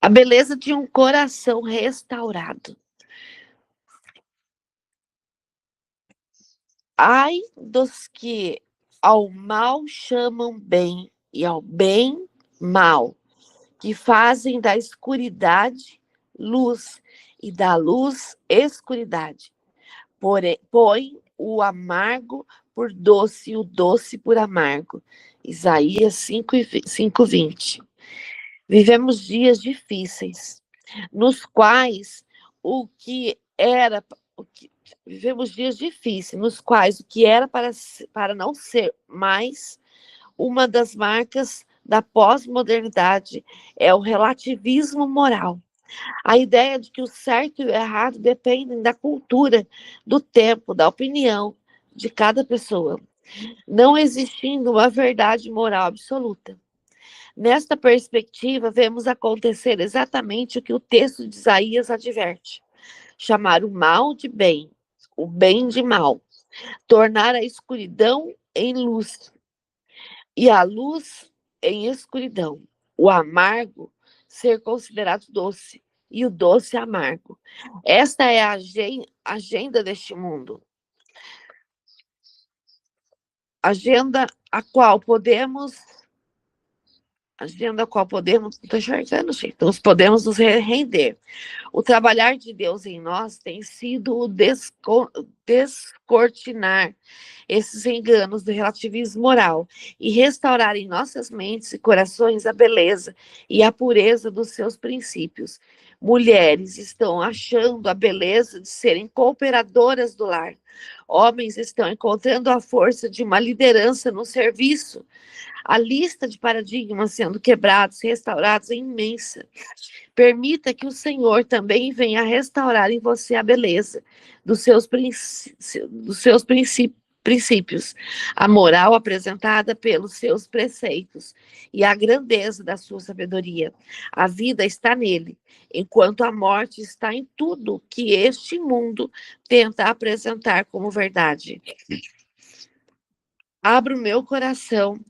A beleza de um coração restaurado. Ai dos que ao mal chamam bem e ao bem mal, que fazem da escuridade luz e da luz escuridade. Põe o amargo por doce e o doce por amargo. Isaías 5:20. Vivemos dias difíceis, nos quais o que era o que, vivemos dias difíceis, nos quais o que era para não ser mais uma das marcas da pós-modernidade é o relativismo moral. A ideia de que o certo e o errado dependem da cultura, do tempo, da opinião de cada pessoa, não existindo uma verdade moral absoluta. Nesta perspectiva, vemos acontecer exatamente o que o texto de Isaías adverte: chamar o mal de bem, o bem de mal, tornar a escuridão em luz e a luz em escuridão, o amargo ser considerado doce e o doce amargo. Esta é a agenda deste mundo, agenda a qual podemos agenda a qual podemos, estou enxergando, gente, nós podemos nos render. O trabalhar de Deus em nós tem sido o descortinar esses enganos do relativismo moral e restaurar em nossas mentes e corações a beleza e a pureza dos seus princípios. Mulheres estão achando a beleza de serem cooperadoras do lar. Homens estão encontrando a força de uma liderança no serviço. A lista de paradigmas sendo quebrados, restaurados é imensa. Permita que o Senhor também venha restaurar em você a beleza dos seus princípios, a moral apresentada pelos seus preceitos e a grandeza da sua sabedoria. A vida está nele, enquanto a morte está em tudo que este mundo tenta apresentar como verdade. Abra o meu coração,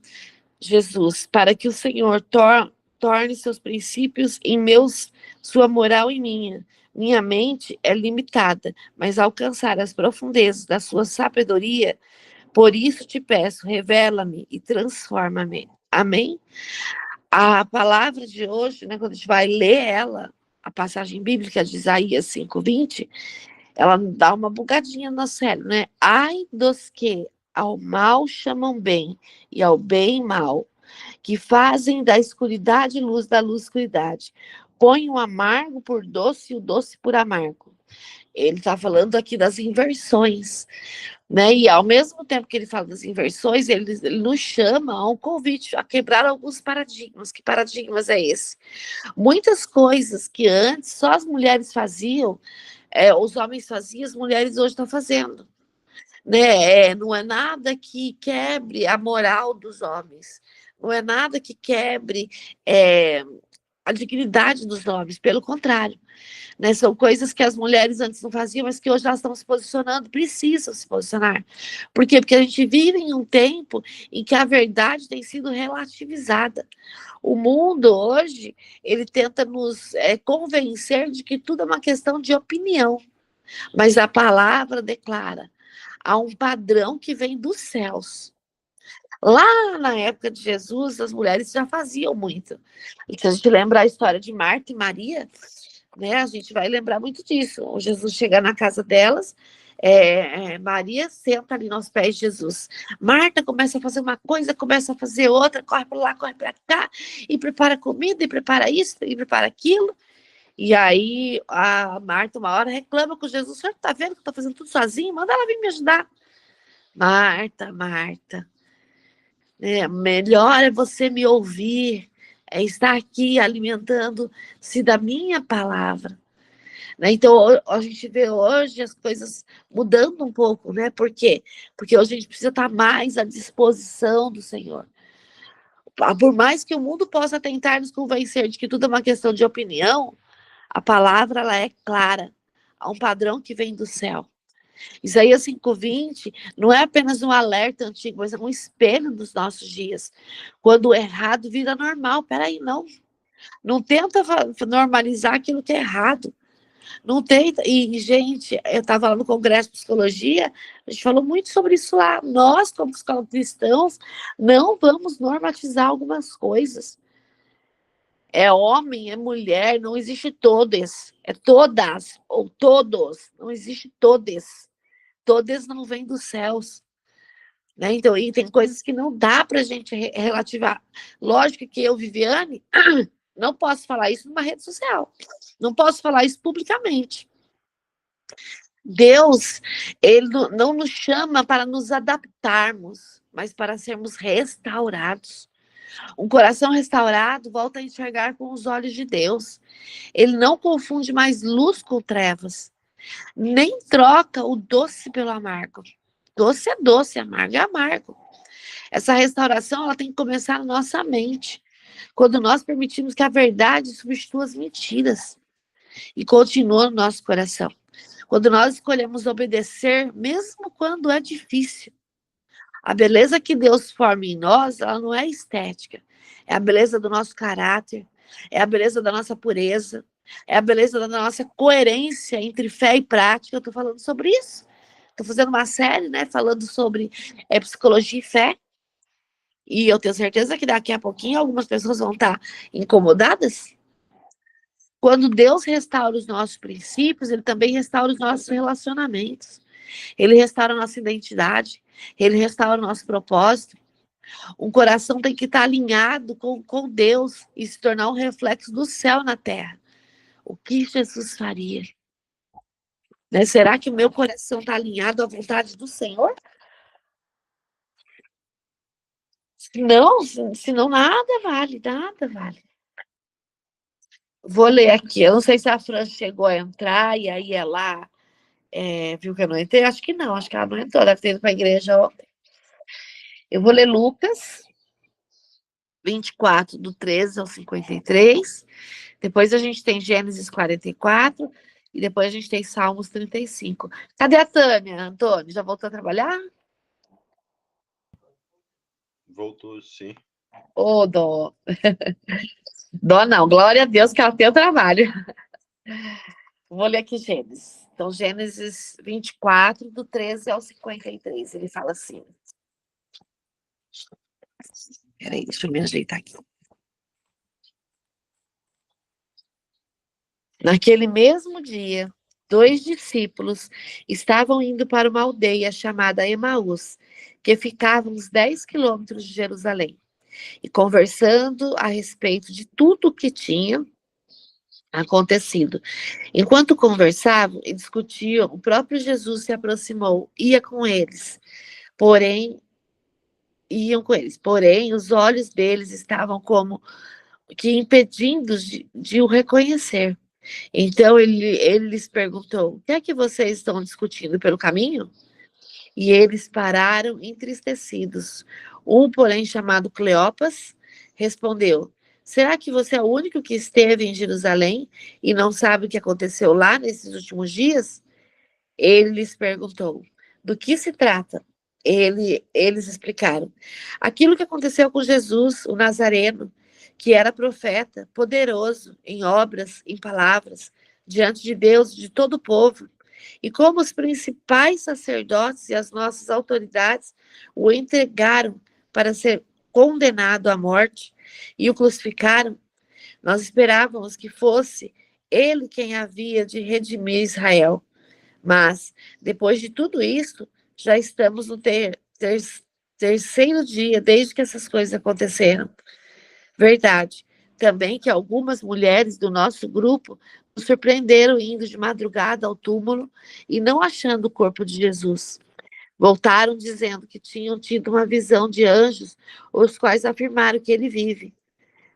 Jesus, para que o Senhor torne seus princípios em sua moral em minha. Minha mente é limitada, mas alcançar as profundezas da sua sabedoria, por isso te peço, revela-me e transforma-me. Amém? A palavra de hoje, né, quando a gente vai ler ela, a passagem bíblica de Isaías 5:20, ela dá uma bugadinha no cérebro, né? Ai dos que ao mal chamam bem e ao bem mal, que fazem da escuridade luz, da luz escuridade. Põe o amargo por doce e o doce por amargo. Ele está falando aqui das inversões, né? E ao mesmo tempo que ele fala das inversões, ele nos chama a um convite a quebrar alguns paradigmas. Que paradigmas é esse? Muitas coisas que antes só as mulheres faziam, os homens faziam, as mulheres hoje estão fazendo. Né? Não é nada que quebre a moral dos homens, não é nada que quebre a dignidade dos homens, pelo contrário. Né? São coisas que as mulheres antes não faziam, mas que hoje elas estão se posicionando, precisam se posicionar. Por quê? Porque a gente vive em um tempo em que a verdade tem sido relativizada. O mundo hoje, ele tenta nos convencer de que tudo é uma questão de opinião, mas a palavra declara: há um padrão que vem dos céus. Lá na época de Jesus, as mulheres já faziam muito. E se a gente lembrar a história de Marta e Maria, né, a gente vai lembrar muito disso. O Jesus chega na casa delas, Maria senta ali nos pés de Jesus. Marta começa a fazer uma coisa, começa a fazer outra, corre para lá, corre para cá, e prepara comida, e prepara isso, e prepara aquilo. E aí a Marta, uma hora, reclama com Jesus: o senhor está vendo que eu estou fazendo tudo sozinho? Manda ela vir me ajudar. Marta, Marta, melhor é você me ouvir, é estar aqui alimentando-se da minha palavra. Né? Então, a gente vê hoje as coisas mudando um pouco, né? Por quê? Porque hoje a gente precisa estar mais à disposição do Senhor. Por mais que o mundo possa tentar nos convencer de que tudo é uma questão de opinião, a palavra ela é clara. Há um padrão que vem do céu. Isaías 5:20 não é apenas um alerta antigo, mas é um espelho dos nossos dias. Quando o errado vira normal. Peraí, não. Não tenta normalizar aquilo que é errado. Não tem. E, gente, eu estava lá no Congresso de Psicologia, a gente falou muito sobre isso lá. Nós, como psicólogos cristãos, não vamos normatizar algumas coisas. É homem, é mulher, não existe todes. É todas, ou todos. Não existe todes. Todes não vem dos céus. Né? Então, e tem coisas que não dá para a gente relativar. Lógico que eu, Viviane, não posso falar isso numa rede social. Não posso falar isso publicamente. Deus, ele não nos chama para nos adaptarmos, mas para sermos restaurados. Um coração restaurado volta a enxergar com os olhos de Deus. Ele não confunde mais luz com trevas, nem troca o doce pelo amargo. Doce é doce, amargo é amargo. Essa restauração ela tem que começar na nossa mente, quando nós permitimos que a verdade substitua as mentiras e continua no nosso coração. Quando nós escolhemos obedecer, mesmo quando é difícil. A beleza que Deus forma em nós, ela não é estética. É a beleza do nosso caráter, é a beleza da nossa pureza, é a beleza da nossa coerência entre fé e prática. Eu estou falando sobre isso. Estou fazendo uma série, né, falando sobre psicologia e fé. E eu tenho certeza que daqui a pouquinho algumas pessoas vão estar incomodadas. Quando Deus restaura os nossos princípios, Ele também restaura os nossos relacionamentos. Ele restaura a nossa identidade. Ele restaura o nosso propósito. Um coração tem que estar alinhado com Deus e se tornar um reflexo do céu na terra. O que Jesus faria? Né? Será que o meu coração está alinhado à vontade do Senhor? Senão nada vale, nada vale. Vou ler aqui. Eu não sei se a Fran chegou a entrar e aí ela viu que eu não entrei. Acho que não, acho que ela não entrou. Deve ter ido para a igreja ontem. Eu vou ler Lucas 24, do 13 ao 53. Depois a gente tem Gênesis 44. E depois a gente tem Salmos 35. Cadê a Tânia, Antônio? Já voltou a trabalhar? Voltou, sim. Ô, dó. Dó não. Glória a Deus que ela tem o trabalho. Vou ler aqui Gênesis. Então, Gênesis 24, do 13 ao 53. Ele fala assim. Peraí, deixa eu me ajeitar aqui. Naquele mesmo dia, 2 discípulos estavam indo para uma aldeia chamada Emaús, que ficava uns 10 quilômetros de Jerusalém, e conversando a respeito de tudo o que tinha acontecido. Enquanto conversavam e discutiam, o próprio Jesus se aproximou, ia com eles, porém, os olhos deles estavam como que impedindo de o reconhecer. Então ele lhes perguntou: o que é que vocês estão discutindo pelo caminho? E eles pararam entristecidos. Um, porém, chamado Cleopas, respondeu: será que você é o único que esteve em Jerusalém e não sabe o que aconteceu lá nesses últimos dias? Ele lhes perguntou: do que se trata? Eles explicaram: aquilo que aconteceu com Jesus, o Nazareno, que era profeta, poderoso em obras, em palavras, diante de Deus e de todo o povo. E como os principais sacerdotes e as nossas autoridades o entregaram para ser condenado à morte e o crucificaram, nós esperávamos que fosse ele quem havia de redimir Israel. Mas, depois de tudo isso, já estamos no terceiro dia desde que essas coisas aconteceram. Verdade. Também que algumas mulheres do nosso grupo nos surpreenderam indo de madrugada ao túmulo e não achando o corpo de Jesus. Voltaram dizendo que tinham tido uma visão de anjos, os quais afirmaram que ele vive.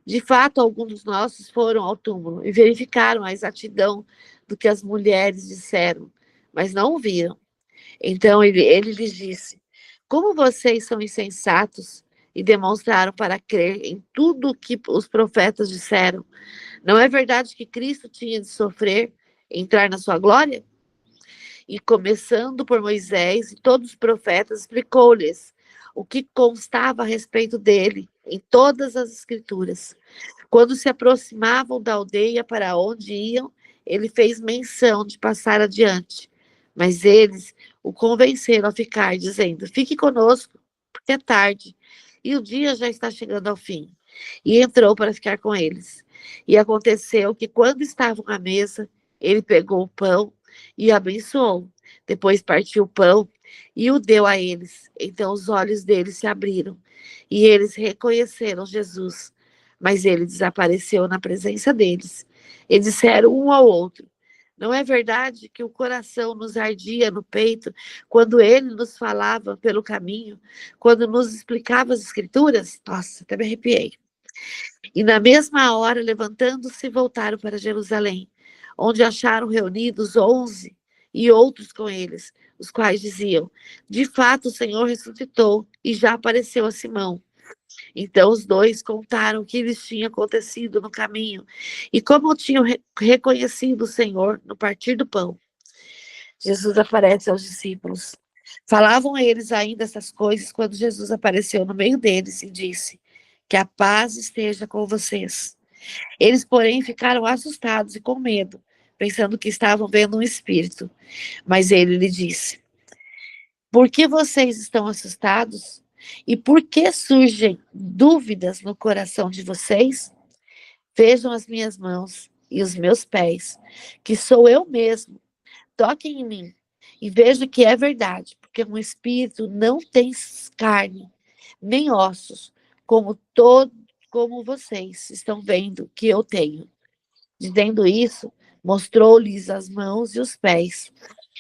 De fato, alguns dos nossos foram ao túmulo e verificaram a exatidão do que as mulheres disseram, mas não o viram. Então ele lhes disse: como vocês são insensatos e demonstraram para crer em tudo o que os profetas disseram, não é verdade que Cristo tinha de sofrer, entrar na sua glória? E começando por Moisés e todos os profetas, explicou-lhes o que constava a respeito dele. em todas as escrituras. Quando se aproximavam da aldeia para onde iam, ele fez menção de passar adiante. Mas eles o convenceram a ficar, dizendo: fique conosco, porque é tarde, e o dia já está chegando ao fim. E entrou para ficar com eles. E aconteceu que, quando estavam à mesa, ele pegou o pão e abençoou. Depois partiu o pão e o deu a eles. Então os olhos deles se abriram e eles reconheceram Jesus. Mas ele desapareceu na presença deles. E disseram um ao outro: não é verdade que o coração nos ardia no peito quando ele nos falava pelo caminho, quando nos explicava as escrituras? Nossa, até me arrepiei. E na mesma hora, levantando-se, voltaram para Jerusalém, onde acharam reunidos 11 e outros com eles, os quais diziam: de fato, o Senhor ressuscitou e já apareceu a Simão. Então os dois contaram o que lhes tinha acontecido no caminho e como tinham reconhecido o Senhor no partir do pão. Jesus aparece aos discípulos. Falavam eles ainda essas coisas quando Jesus apareceu no meio deles e disse: que a paz esteja com vocês. Eles, porém, ficaram assustados e com medo, pensando que estavam vendo um espírito. Mas ele lhe disse: por que vocês estão assustados? E por que surgem dúvidas no coração de vocês? Vejam as minhas mãos e os meus pés, que sou eu mesmo. Toquem em mim e vejam que é verdade, porque um espírito não tem carne, nem ossos, como vocês estão vendo que eu tenho. Dizendo isso, mostrou-lhes as mãos e os pés.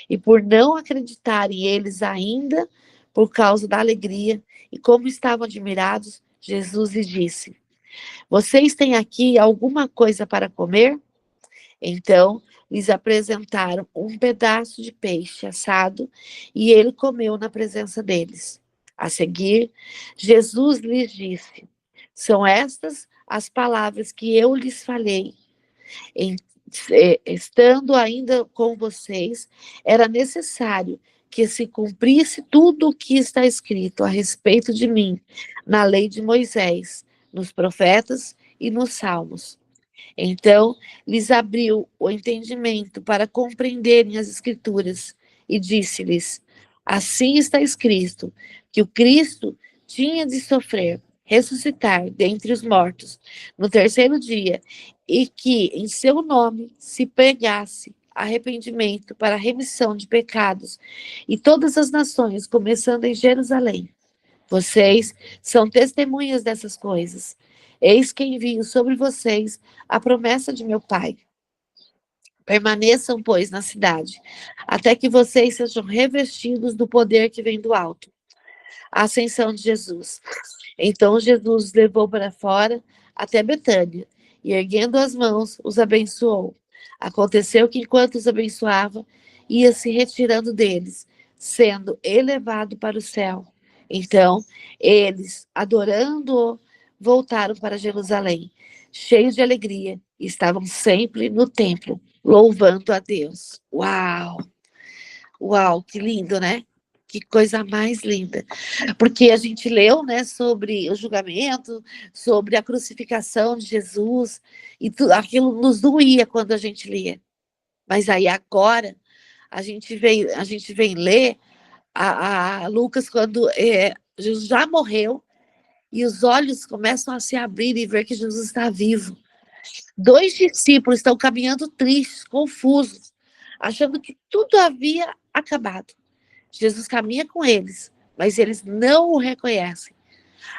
E por não acreditarem eles ainda, por causa da alegria, e como estavam admirados, Jesus lhes disse: vocês têm aqui alguma coisa para comer? Então lhes apresentaram um pedaço de peixe assado, e ele comeu na presença deles. A seguir, Jesus lhes disse: são estas as palavras que eu lhes falei. Estando ainda com vocês, era necessário que se cumprisse tudo o que está escrito a respeito de mim, na lei de Moisés, nos profetas e nos salmos. Então, lhes abriu o entendimento para compreenderem as escrituras e disse-lhes: assim está escrito, que o Cristo tinha de sofrer, ressuscitar dentre os mortos no terceiro dia, e que em seu nome se pregasse arrependimento para a remissão de pecados, e todas as nações, começando em Jerusalém. Vocês são testemunhas dessas coisas. Eis que envio sobre vocês a promessa de meu Pai. Permaneçam, pois, na cidade, até que vocês sejam revestidos do poder que vem do alto. A ascensão de Jesus. Então Jesus os levou para fora até Betânia, e erguendo as mãos, os abençoou. Aconteceu que, enquanto os abençoava, ia se retirando deles, sendo elevado para o céu. Então eles, adorando-o, voltaram para Jerusalém, cheios de alegria, e estavam sempre no templo, louvando a Deus. Uau! Uau, que lindo, né? Que coisa mais linda. Porque a gente leu, né, sobre o julgamento, sobre a crucificação de Jesus, e aquilo nos doía quando a gente lia. Mas aí agora a gente vem ler a Lucas quando Jesus já morreu e os olhos começam a se abrir e ver que Jesus está vivo. 2 discípulos estão caminhando tristes, confusos, achando que tudo havia acabado. Jesus caminha com eles, mas eles não o reconhecem.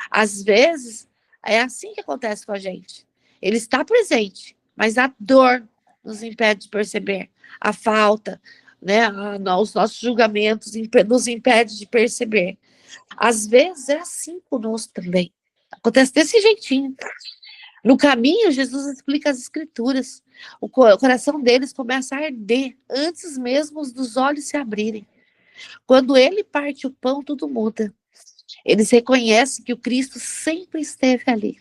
Às vezes, é assim que acontece com a gente. Ele está presente, mas a dor nos impede de perceber. A falta, né, os nossos julgamentos nos impede de perceber. Às vezes é assim conosco também. Acontece desse jeitinho. No caminho, Jesus explica as escrituras. O coração deles começa a arder antes mesmo dos olhos se abrirem. Quando ele parte o pão, tudo muda. Eles reconhecem que o Cristo sempre esteve ali.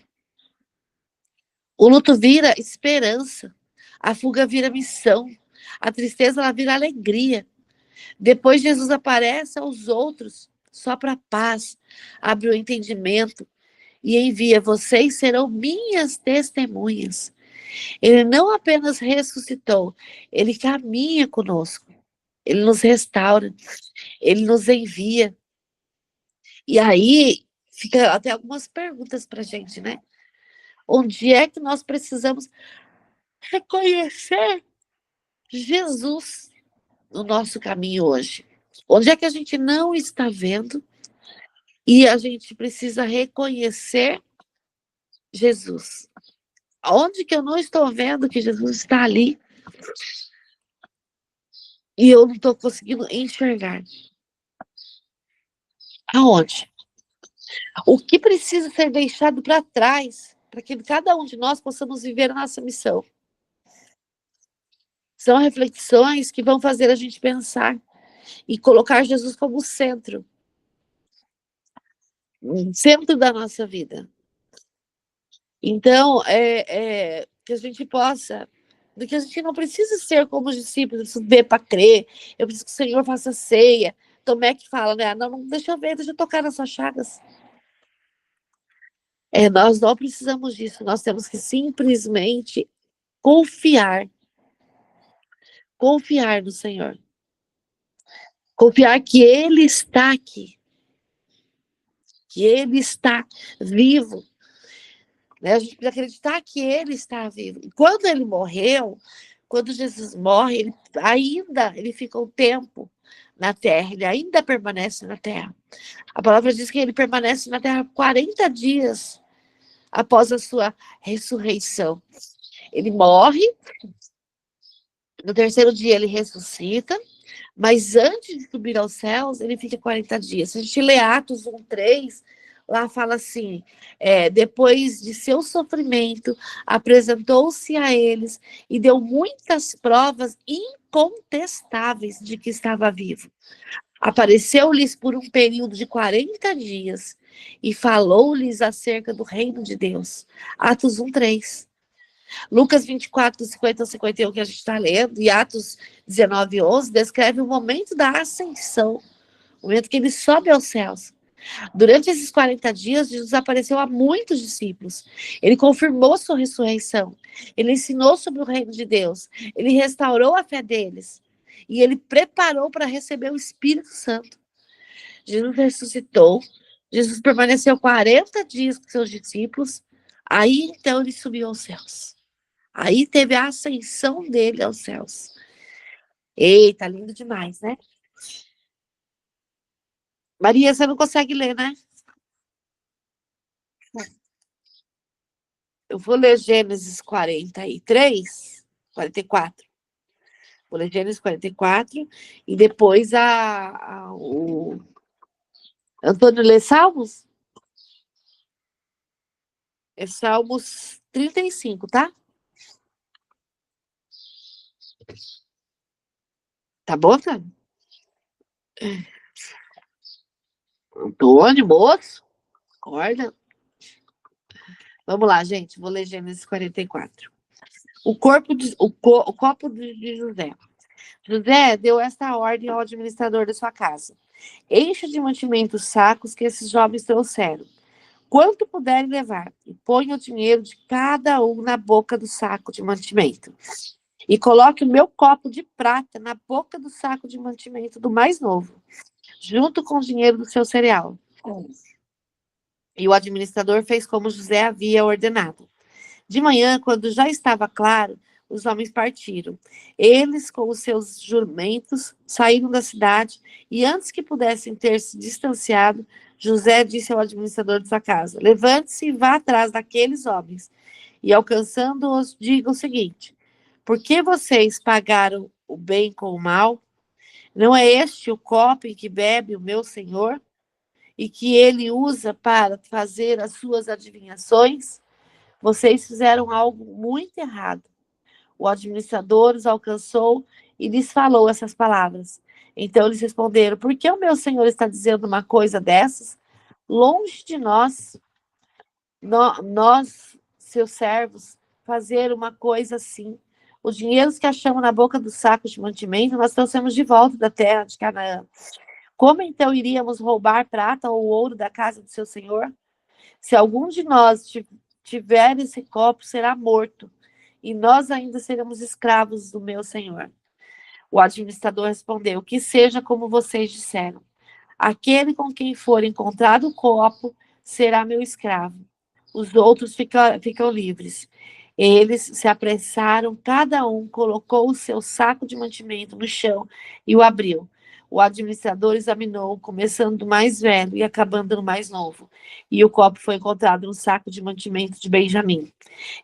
O luto vira esperança, a fuga vira missão, a tristeza ela vira alegria. Depois Jesus aparece aos outros só para paz, abre o entendimento e envia, vocês serão minhas testemunhas. Ele não apenas ressuscitou, ele caminha conosco, ele nos restaura, ele nos envia. E aí, fica até algumas perguntas para a gente, né? Onde é que nós precisamos reconhecer Jesus no nosso caminho hoje? Onde é que a gente não está vendo e a gente precisa reconhecer Jesus? Onde que eu não estou vendo que Jesus está ali e eu não estou conseguindo enxergar? Aonde? O que precisa ser deixado para trás para que cada um de nós possamos viver a nossa missão? São reflexões que vão fazer a gente pensar e colocar Jesus como centro da nossa vida. Então, que a gente possa, do que a gente não precisa ser como os discípulos, ver para crer, eu preciso que o Senhor faça ceia. Tomé que fala, né? Não, deixa eu ver, deixa eu tocar nas suas chagas. Nós não precisamos disso, nós temos que simplesmente confiar no Senhor. Confiar que Ele está aqui, que Ele está vivo. Né? A gente precisa acreditar que Ele está vivo. E quando Ele morreu, quando Jesus morre, ele fica um tempo na terra, ele ainda permanece na terra. A palavra diz que ele permanece na terra 40 dias após a sua ressurreição. Ele morre, no terceiro dia ele ressuscita, mas antes de subir aos céus, ele fica 40 dias. Se a gente lê Atos 1:3, lá fala assim, depois de seu sofrimento, apresentou-se a eles e deu muitas provas incontestáveis de que estava vivo. Apareceu-lhes por um período de 40 dias e falou-lhes acerca do reino de Deus. Atos 1:3. Lucas 24, 50 ao 51, que a gente está lendo, e Atos 19, 11, descreve o momento da ascensão, o momento que ele sobe aos céus. Durante esses 40 dias, Jesus apareceu a muitos discípulos. Ele confirmou sua ressurreição. Ele ensinou sobre o reino de Deus. Ele restaurou a fé deles. E ele preparou para receber o Espírito Santo. Jesus ressuscitou. Jesus permaneceu 40 dias com seus discípulos. Aí, então, ele subiu aos céus. Aí teve a ascensão dele aos céus. Eita, lindo demais, né? Maria, você não consegue ler, né? Eu vou ler Gênesis 43, 44. Vou ler Gênesis 44 e depois o Antônio lê Salmos? É Salmos 35, tá? Tá bom, tá? Antônio, moço, acorda. Vamos lá, gente. Vou ler Gênesis 44. O copo de José. José deu esta ordem ao administrador da sua casa. Encha de mantimento os sacos que esses jovens trouxeram. Quanto puderem levar, e ponha o dinheiro de cada um na boca do saco de mantimento. E coloque o meu copo de prata na boca do saco de mantimento do mais novo, junto com o dinheiro do seu cereal. E o administrador fez como José havia ordenado. De manhã, quando já estava claro, os homens partiram. Eles, com os seus jumentos, saíram da cidade e, antes que pudessem ter se distanciado, José disse ao administrador de sua casa: levante-se e vá atrás daqueles homens. E, alcançando-os, diga o seguinte: por que vocês pagaram o bem com o mal? Não é este o copo em que bebe o meu senhor e que ele usa para fazer as suas adivinhações? Vocês fizeram algo muito errado. O administrador os alcançou e lhes falou essas palavras. Então eles responderam: por que o meu senhor está dizendo uma coisa dessas? Longe de nós, seus servos, fazer uma coisa assim. Os dinheiros que achamos na boca do saco de mantimento, nós trouxemos de volta da terra de Canaã. Como então iríamos roubar prata ou ouro da casa do seu senhor? Se algum de nós tiver esse copo, será morto, e nós ainda seremos escravos do meu senhor. O administrador respondeu: que seja como vocês disseram. Aquele com quem for encontrado o copo será meu escravo. Os outros ficam livres. Eles se apressaram, cada um colocou o seu saco de mantimento no chão e o abriu. O administrador examinou, começando do mais velho e acabando no mais novo. E o copo foi encontrado no saco de mantimento de Benjamim.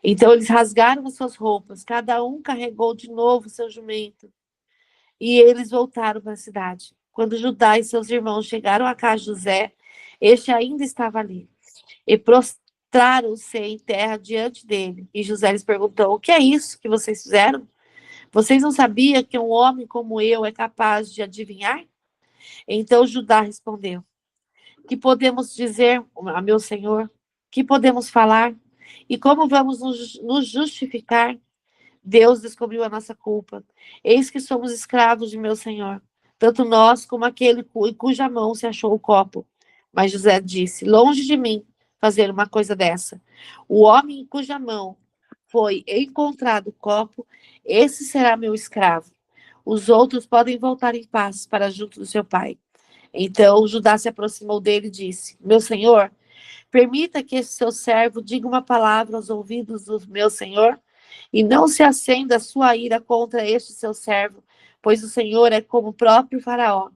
Então eles rasgaram as suas roupas, cada um carregou de novo o seu jumento. E eles voltaram para a cidade. Quando Judá e seus irmãos chegaram à casa de José, este ainda estava ali. E prostraram-se em terra diante dele. E José lhes perguntou: o que é isso que vocês fizeram? Vocês não sabiam que um homem como eu é capaz de adivinhar? Então Judá respondeu: que podemos dizer a meu senhor? Que podemos falar? E como vamos nos justificar? Deus descobriu a nossa culpa. Eis que somos escravos de meu senhor, tanto nós como aquele em cuja mão se achou o copo. Mas José disse: longe de mim fazer uma coisa dessa. O homem em cuja mão foi encontrado o copo, esse será meu escravo. Os outros podem voltar em paz para junto do seu pai. Então Judá se aproximou dele e disse: meu senhor, permita que esse seu servo diga uma palavra aos ouvidos do meu senhor, e não se acenda a sua ira contra este seu servo, pois o Senhor é como o próprio Faraó.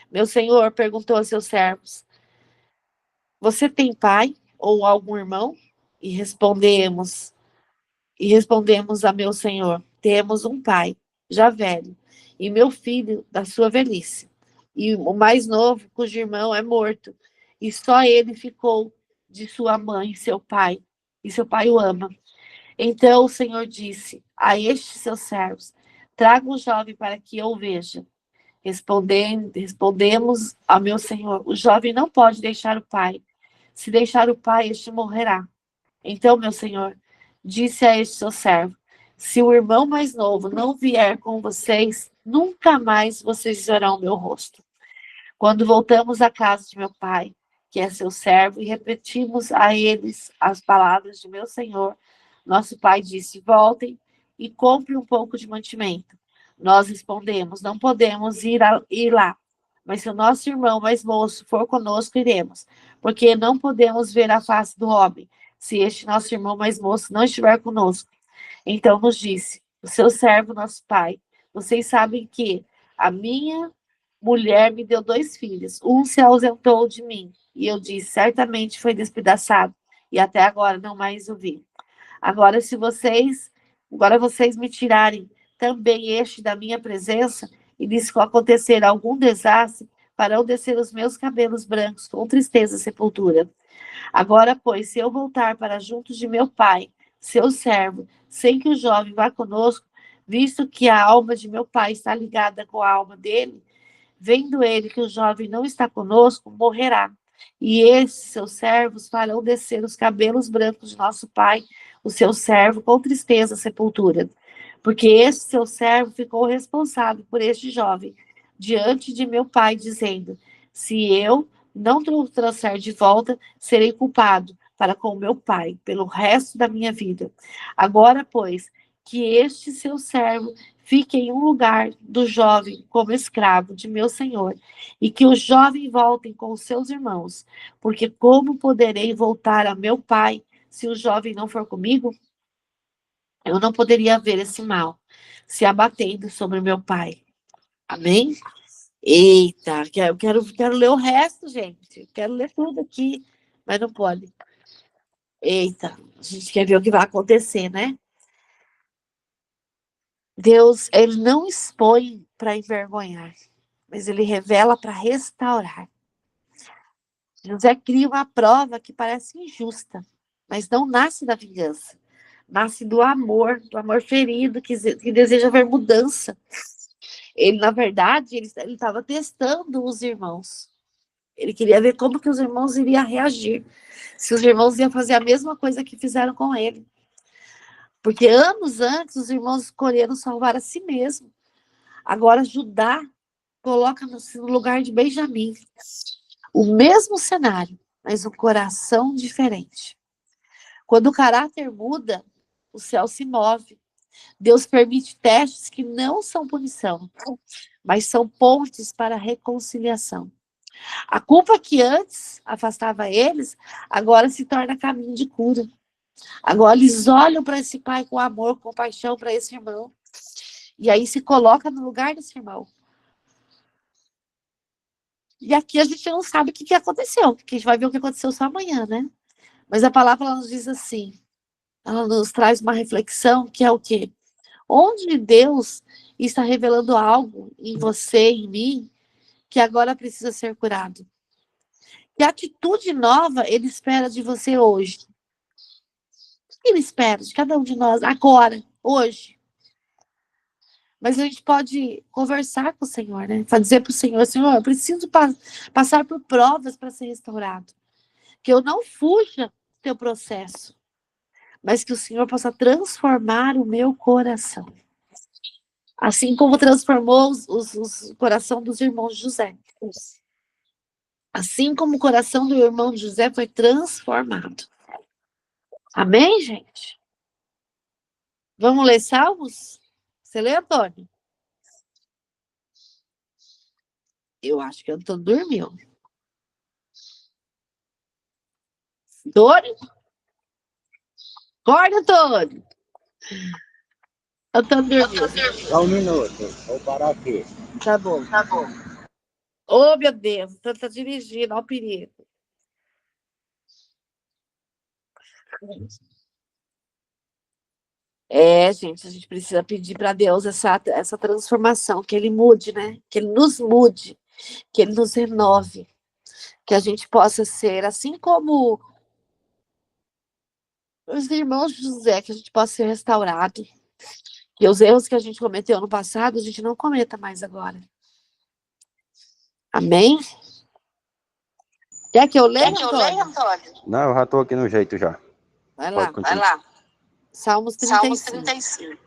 Meu senhor perguntou a seus servos: você tem pai ou algum irmão? E respondemos a meu senhor: temos um pai, já velho, e meu filho da sua velhice. E o mais novo, cujo irmão é morto, e só ele ficou de sua mãe, seu pai, e seu pai o ama. Então o Senhor disse a estes seus servos: traga o jovem para que eu o veja. Respondemos ao meu senhor: o jovem não pode deixar o pai. Se deixar o pai, este morrerá. Então, meu senhor disse a este seu servo: se o irmão mais novo não vier com vocês, nunca mais vocês verão o meu rosto. Quando voltamos à casa de meu pai, que é seu servo, e repetimos a eles as palavras de meu senhor, nosso pai disse: voltem e compre um pouco de mantimento. Nós respondemos: não podemos ir lá, mas se o nosso irmão mais moço for conosco, iremos, porque não podemos ver a face do homem, se este nosso irmão mais moço não estiver conosco. Então nos disse o seu servo, nosso pai: vocês sabem que a minha mulher me deu 2 filhos, um se ausentou de mim, e eu disse: certamente foi despedaçado, e até agora não mais o vi. Agora, agora vocês me tirarem também este da minha presença, e lhes acontecer algum desastre, farão descer os meus cabelos brancos com tristeza e sepultura. Agora, pois, se eu voltar para junto de meu pai, seu servo, sem que o jovem vá conosco, visto que a alma de meu pai está ligada com a alma dele, vendo ele que o jovem não está conosco, morrerá. E esses seus servos farão descer os cabelos brancos de nosso pai, o seu servo, com tristeza à sepultura. Porque este seu servo ficou responsável por este jovem, diante de meu pai, dizendo: se eu não o trouxer de volta, serei culpado para com meu pai, pelo resto da minha vida. Agora, pois, que este seu servo fique em um lugar do jovem como escravo de meu senhor, e que o jovem volte com os seus irmãos, porque como poderei voltar a meu pai se o jovem não for comigo? Eu não poderia ver esse mal se abatendo sobre meu pai. Amém? Eita, quero ler o resto, gente. Quero ler tudo aqui, mas não pode. Eita, a gente quer ver o que vai acontecer, né? Deus, ele não expõe para envergonhar, mas ele revela para restaurar. José cria uma prova que parece injusta, mas não nasce da vingança. Nasce do amor ferido, que deseja ver mudança. Ele, na verdade, ele estava testando os irmãos. Ele queria ver como que os irmãos iriam reagir. Se os irmãos iam fazer a mesma coisa que fizeram com ele. Porque anos antes, os irmãos escolheram salvar a si mesmos. Agora, Judá coloca no lugar de Benjamim. O mesmo cenário, mas um coração diferente. Quando o caráter muda, o céu se move. Deus permite testes que não são punição, mas são pontes para a reconciliação. A culpa que antes afastava eles, agora se torna caminho de cura. Agora eles olham para esse pai com amor, com paixão para esse irmão. E aí se coloca no lugar desse irmão. E aqui a gente não sabe o que aconteceu, porque a gente vai ver o que aconteceu só amanhã, né? Mas a palavra ela nos diz assim, ela nos traz uma reflexão que é o quê? Onde Deus está revelando algo em você, em mim, que agora precisa ser curado. Que atitude nova ele espera de você hoje? O que ele espera de cada um de nós agora, hoje? Mas a gente pode conversar com o Senhor, né? Para dizer para o Senhor, Senhor, eu preciso passar por provas para ser restaurado. Que eu não fuja do teu processo, mas que o Senhor possa transformar o meu coração. Assim como transformou o coração dos irmãos de José. Assim como o coração do irmão de José foi transformado. Amém, gente? Vamos ler Salmos? Você lê, Antônio? Eu acho que o Antônio dormiu. Antônio? Acorda, Antônio! Antônio dormiu. Só um minuto, vou parar aqui. Tá bom. Tá bom. Oh, meu Deus, o Antônio tá dirigindo, olha o perigo. Gente, a gente precisa pedir para Deus essa transformação, que Ele mude, né? Que Ele nos mude, que Ele nos renove, que a gente possa ser, assim como os irmãos de José, que a gente possa ser restaurado, que os erros que a gente cometeu no passado, a gente não cometa mais agora. Amém? Quer que eu leia, Antônio? Não, eu já estou aqui no jeito já. Vai Pode lá, continuar. vai lá. Salmos 35.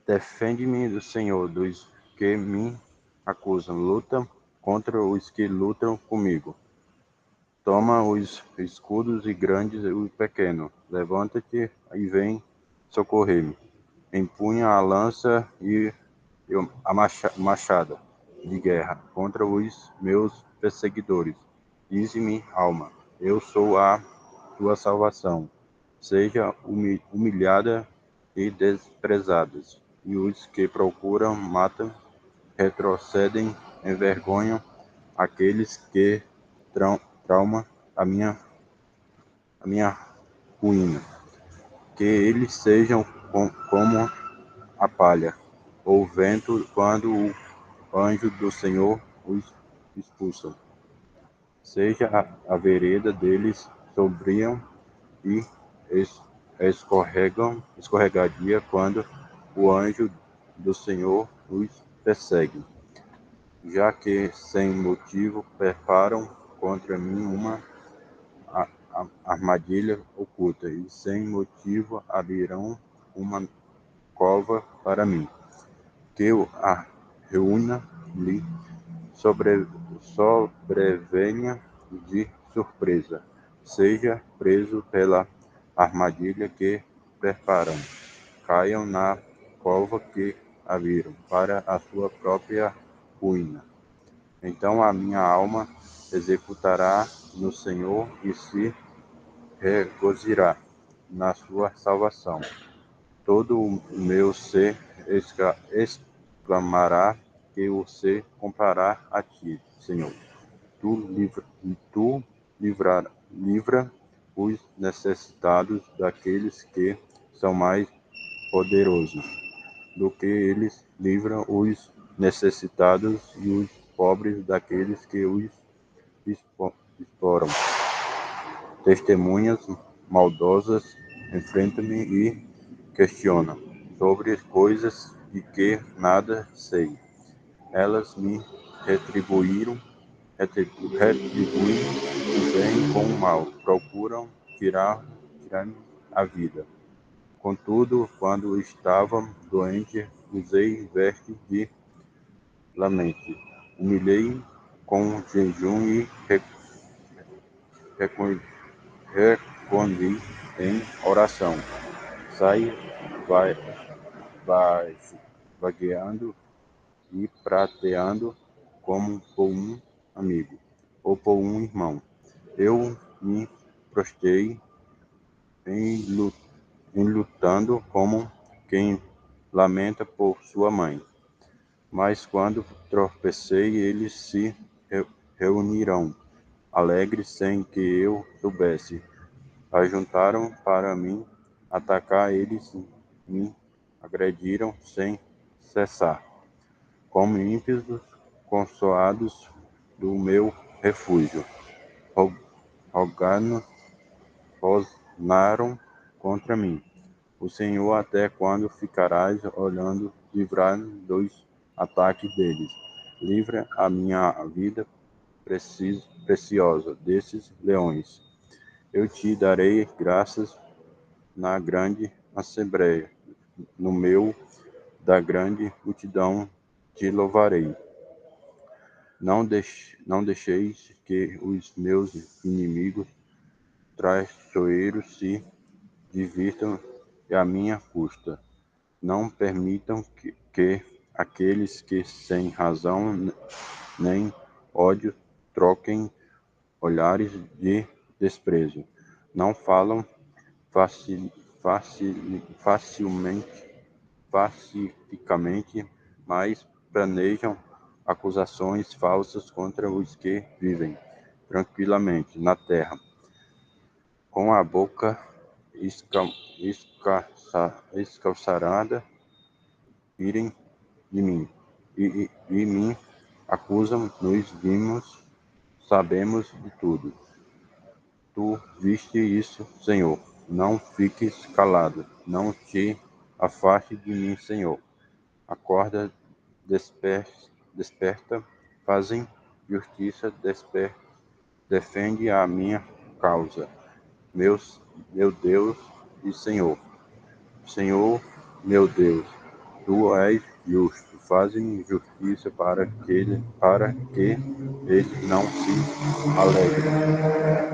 Defende-me do Senhor, dos que me acusam. Luta contra os que lutam comigo. Toma os escudos e grandes e o pequeno. Levanta-te e vem socorrer-me. Empunha a lança e a machada de guerra contra os meus perseguidores. Dize-me, alma, eu sou a tua salvação. Seja humilhada e desprezadas, e os que procuram matam, retrocedem, envergonham aqueles que traumam a minha ruína. Que eles sejam como a palha, ou vento quando o anjo do Senhor os expulsa. Seja a vereda deles sombria e escorregadia quando o anjo do Senhor os persegue. Já que sem motivo preparam contra mim uma armadilha oculta, e sem motivo abrirão uma cova para mim. Que eu a reúna-lhe sobrevenha de surpresa, seja preso pela armadilha que preparam, caiam na cova que abriram para a sua própria ruína. Então a minha alma executará no Senhor e se regozijará na sua salvação. Todo o meu ser exclamará que o se comparará a ti, Senhor. Tu livra os necessitados daqueles que são mais poderosos do que eles livram os necessitados e os pobres daqueles que os exploram. Testemunhas maldosas enfrentam-me e questionam sobre coisas de que nada sei. Elas me retribuem o bem com o mal, procuram tirar-me a vida. Contudo, quando estava doente, usei veste de lamento, humilhei com jejum e respondi em oração. Saí vai, vagueando e prateando como por um amigo ou por um irmão. Eu me prostrei enlutando como quem lamenta por sua mãe. Mas quando tropecei, eles se reuniram, alegres sem que eu soubesse. Ajuntaram para me atacar, eles me agrediram sem cessar. Como ímpios consolados do meu refúgio, rosnaram contra mim. O Senhor, até quando ficarás olhando, livrar dos ataques deles? Livra a minha vida preciosa desses leões. Eu te darei graças na grande assembleia, no meio da grande multidão te louvarei. Não deixeis que os meus inimigos traiçoeiros se divirtam à minha custa. Não permitam que aqueles que sem razão nem ódio troquem olhares de desprezo. Não falam pacificamente, mas planejam acusações falsas contra os que vivem tranquilamente na terra. Com a boca escalçarada, irem de mim e me acusam, nos vimos, sabemos de tudo. Tu viste isso, Senhor. Não fiques calado, não te afaste de mim, Senhor. Acorda, desperta, fazem justiça, defende a minha causa. Meu Deus e Senhor. Senhor, meu Deus, tu és justo, faz-me justiça para que eles não se alegrem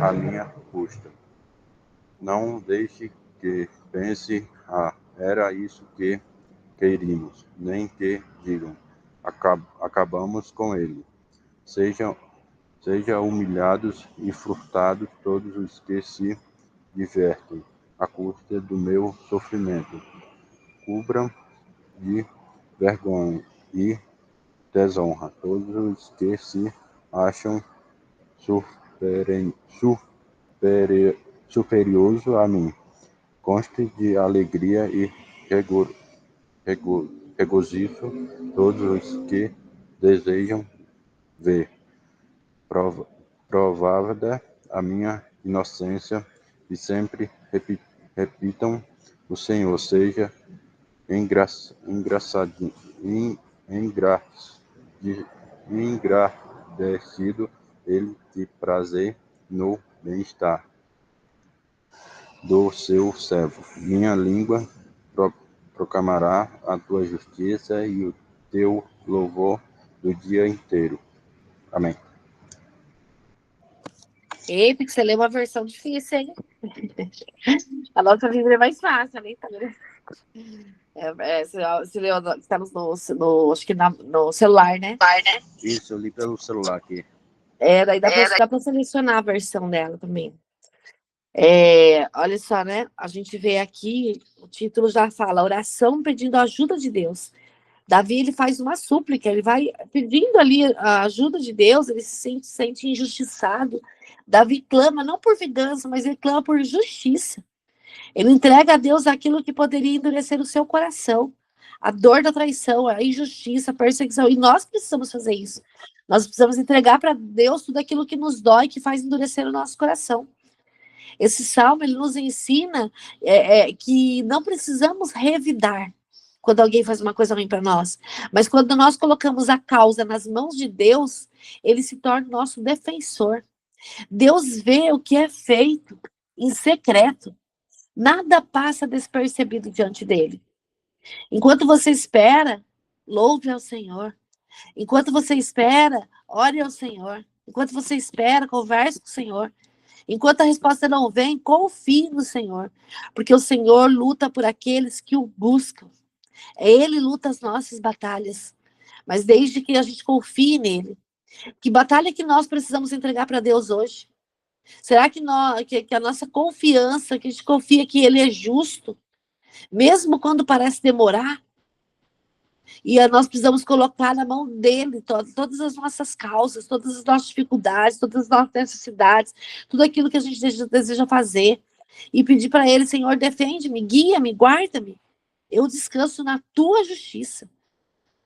à minha custa. Não deixe que pense, era isso que queríamos, nem que digam, acabamos com ele. Sejam humilhados e frustrados todos os que se divertem à custa do meu sofrimento. Cubram de vergonha e desonra todos os que se acham superiores a mim. Conste de alegria e regozijo todos os que desejam ver provada a minha inocência e sempre repitam: o Senhor seja engrandecido, ele te prazer no bem-estar do seu servo. Minha língua proclamará a tua justiça e o teu louvor do dia inteiro. Amém. Ei, porque você lê uma versão difícil, hein? A nossa Bíblia é mais fácil, a leitura. Você leu, estamos acho que no celular, né? Isso, eu li pelo celular aqui. Daí dá pra selecionar a versão dela também. Olha só, né? A gente vê aqui, o título já fala, oração pedindo a ajuda de Deus. Davi, ele faz uma súplica, ele vai pedindo ali a ajuda de Deus, ele se sente injustiçado. Davi clama, não por vingança, mas ele clama por justiça. Ele entrega a Deus aquilo que poderia endurecer o seu coração. A dor da traição, a injustiça, a perseguição. E nós precisamos fazer isso. Nós precisamos entregar para Deus tudo aquilo que nos dói, que faz endurecer o nosso coração. Esse salmo, ele nos ensina que não precisamos revidar quando alguém faz uma coisa ruim para nós. Mas quando nós colocamos a causa nas mãos de Deus, ele se torna nosso defensor. Deus vê o que é feito em secreto. Nada passa despercebido diante dele. Enquanto você espera, louve ao Senhor. Enquanto você espera, ore ao Senhor. Enquanto você espera, converse com o Senhor. Enquanto a resposta não vem, confie no Senhor, porque o Senhor luta por aqueles que o buscam. Ele luta as nossas batalhas, mas desde que a gente confie nele. Que batalha que nós precisamos entregar para Deus hoje? Será que, que a nossa confiança, que a gente confia que ele é justo, mesmo quando parece demorar? E nós precisamos colocar na mão dele todas as nossas causas, todas as nossas dificuldades, todas as nossas necessidades, tudo aquilo que a gente deseja fazer. E pedir para ele, Senhor, defende-me, guia-me, guarda-me. Eu descanso na tua justiça.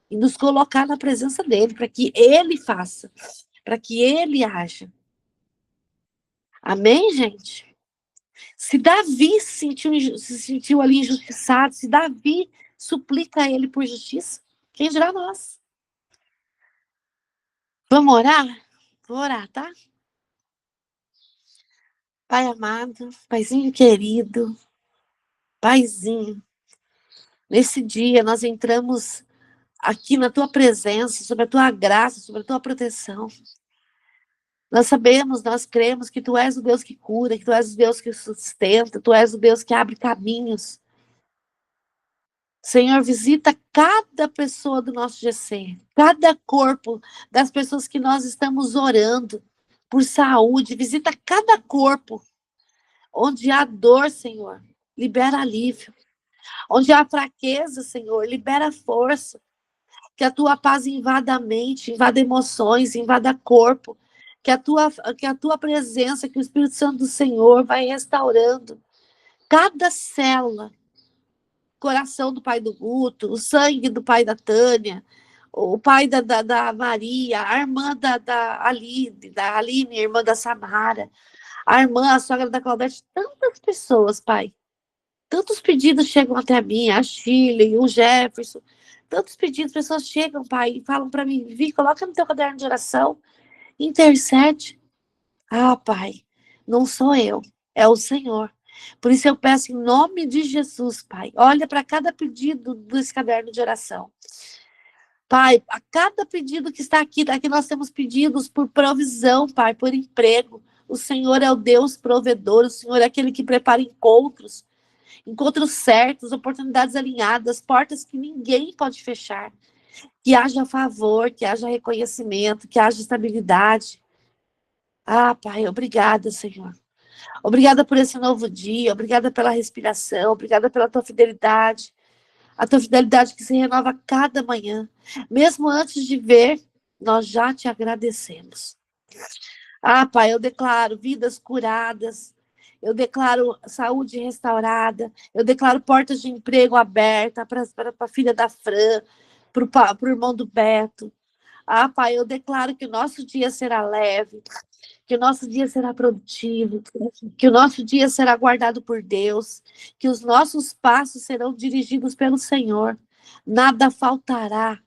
E nos colocar na presença dele, para que ele faça, para que ele haja. Amém, gente? Se Davi se sentiu ali injustiçado, se Davi suplica a ele por justiça, quem dirá nós? Vamos orar? Vou orar, tá? Pai amado, Paizinho querido, Paizinho, nesse dia nós entramos aqui na tua presença, sobre a tua graça, sobre a tua proteção. Nós sabemos, nós cremos que tu és o Deus que cura, que tu és o Deus que sustenta, tu és o Deus que abre caminhos. Senhor, visita cada pessoa do nosso GC, cada corpo das pessoas que nós estamos orando por saúde, visita cada corpo. Onde há dor, Senhor, libera alívio. Onde há fraqueza, Senhor, libera força. Que a tua paz invada a mente, invada emoções, invada corpo. Que a tua presença, que o Espírito Santo do Senhor vai restaurando cada célula. Coração do pai do Guto, o sangue do pai da Tânia, o pai da Maria, a irmã da Aline, irmã da Samara, a irmã, a sogra da Claudete, tantas pessoas, pai. Tantos pedidos chegam até mim, a Shirley, o Jefferson, tantos pedidos, pessoas chegam, pai, e falam para mim, Vi, coloca no teu caderno de oração, intercede. Ah, pai, não sou eu, é o Senhor. Por isso eu peço em nome de Jesus, pai, olha para cada pedido desse caderno de oração. Pai, a cada pedido que está aqui nós temos pedidos por provisão, pai, por emprego. O Senhor é o Deus provedor, o Senhor é aquele que prepara encontros certos, oportunidades alinhadas, portas que ninguém pode fechar. Que haja favor, que haja reconhecimento, que haja estabilidade. Ah, pai, obrigada, Senhor. Obrigada por esse novo dia, obrigada pela respiração, obrigada pela tua fidelidade. A tua fidelidade que se renova cada manhã. Mesmo antes de ver, nós já te agradecemos. Ah, pai, eu declaro vidas curadas, eu declaro saúde restaurada, eu declaro portas de emprego abertas para a filha da Fran, para o irmão do Beto. Ah, pai, eu declaro que o nosso dia será leve, que o nosso dia será produtivo, que o nosso dia será guardado por Deus, que os nossos passos serão dirigidos pelo Senhor. Nada faltará.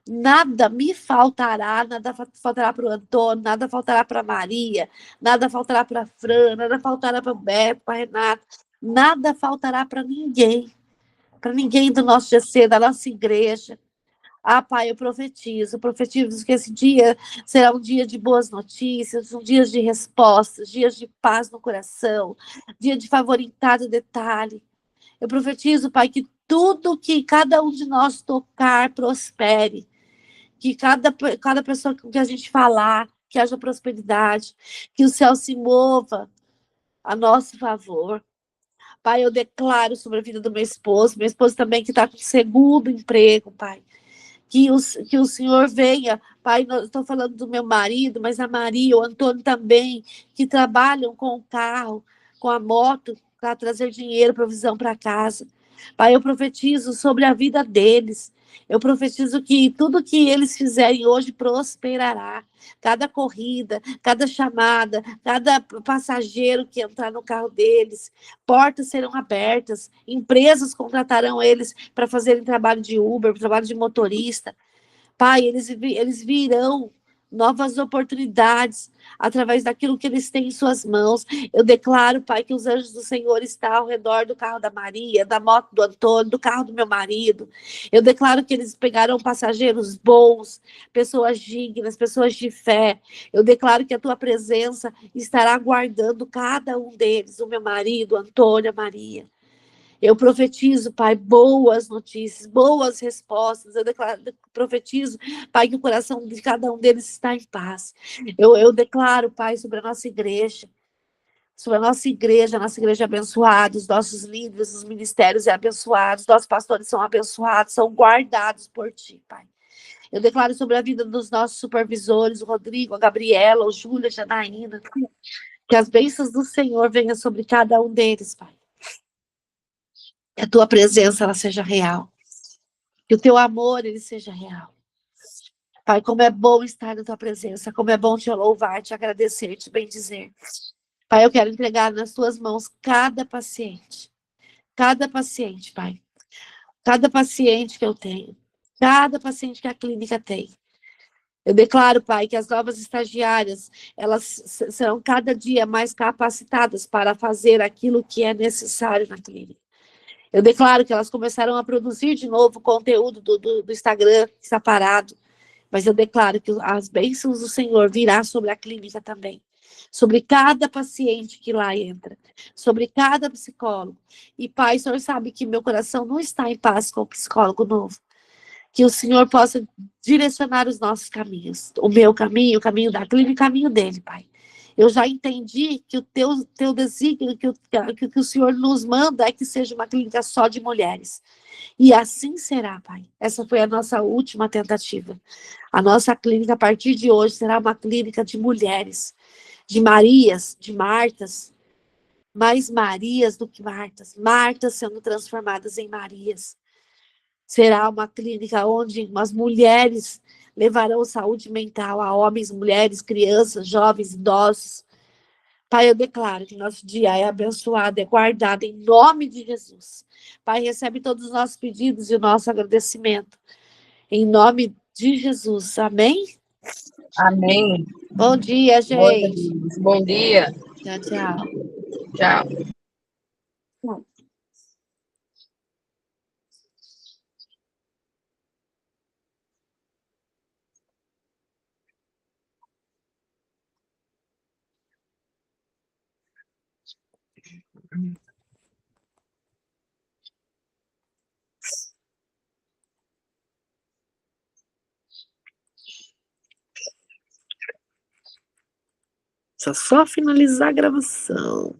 Nada me faltará, nada faltará para o Antônio, nada faltará para a Maria, nada faltará para a Fran, nada faltará para o Beto, para a Renata, nada faltará para ninguém do nosso GC, da nossa igreja. Ah, pai, eu profetizo que esse dia será um dia de boas notícias, um dia de respostas, dias de paz no coração, dia de favor em cada detalhe. Eu profetizo, pai, que tudo que cada um de nós tocar prospere, que cada pessoa com que a gente falar, que haja prosperidade, que o céu se mova a nosso favor. Pai, eu declaro sobre a vida do meu esposo também que está com segundo emprego, pai. Que o Senhor venha, pai, estou falando do meu marido, mas a Maria, o Antônio também, que trabalham com o carro, com a moto, para trazer dinheiro, provisão para casa. Pai, eu profetizo sobre a vida deles. Eu profetizo que tudo que eles fizerem hoje prosperará. Cada corrida, cada chamada, cada passageiro que entrar no carro deles, portas serão abertas, empresas contratarão eles para fazerem trabalho de Uber, trabalho de motorista. Pai, eles virão novas oportunidades através daquilo que eles têm em suas mãos. Eu declaro, Pai, que os anjos do Senhor estão ao redor do carro da Maria, da moto do Antônio, do carro do meu marido. Eu declaro que eles pegarão passageiros bons, pessoas dignas, pessoas de fé. Eu declaro que a tua presença estará guardando cada um deles, o meu marido, Antônio, a Maria. Eu profetizo, Pai, boas notícias, boas respostas. Eu profetizo, Pai, que o coração de cada um deles está em paz. Eu declaro, Pai, sobre a nossa igreja, a nossa igreja é abençoada, os nossos líderes, os ministérios é abençoados, nossos pastores são abençoados, são guardados por Ti, Pai. Eu declaro sobre a vida dos nossos supervisores, o Rodrigo, a Gabriela, o Júlia, a Janaína, que as bênçãos do Senhor venham sobre cada um deles, Pai. Que a tua presença ela seja real. Que o teu amor ele seja real. Pai, como é bom estar na tua presença, como é bom te louvar, te agradecer, te bendizer. Pai, eu quero entregar nas tuas mãos cada paciente, Pai. Cada paciente que eu tenho, cada paciente que a clínica tem. Eu declaro, Pai, que as novas estagiárias, elas serão cada dia mais capacitadas para fazer aquilo que é necessário na clínica. Eu declaro que elas começaram a produzir de novo conteúdo do Instagram, que está parado. Mas eu declaro que as bênçãos do Senhor virá sobre a clínica também. Sobre cada paciente que lá entra. Sobre cada psicólogo. E, Pai, o Senhor sabe que meu coração não está em paz com o psicólogo novo. Que o Senhor possa direcionar os nossos caminhos. O meu caminho, o caminho da clínica e o caminho dele, Pai. Eu já entendi que o teu desígnio, que o Senhor nos manda é que seja uma clínica só de mulheres. E assim será, Pai. Essa foi a nossa última tentativa. A nossa clínica, a partir de hoje, será uma clínica de mulheres, de Marias, de Martas, mais Marias do que Martas. Martas sendo transformadas em Marias. Será uma clínica onde as mulheres levarão saúde mental a homens, mulheres, crianças, jovens, idosos. Pai, eu declaro que nosso dia é abençoado, é guardado em nome de Jesus. Pai, recebe todos os nossos pedidos e o nosso agradecimento. Em nome de Jesus. Amém? Amém. Bom dia, Glória a gente. Deus. Bom dia. Tchau, tchau. Tchau. Deixa eu só finalizar a gravação.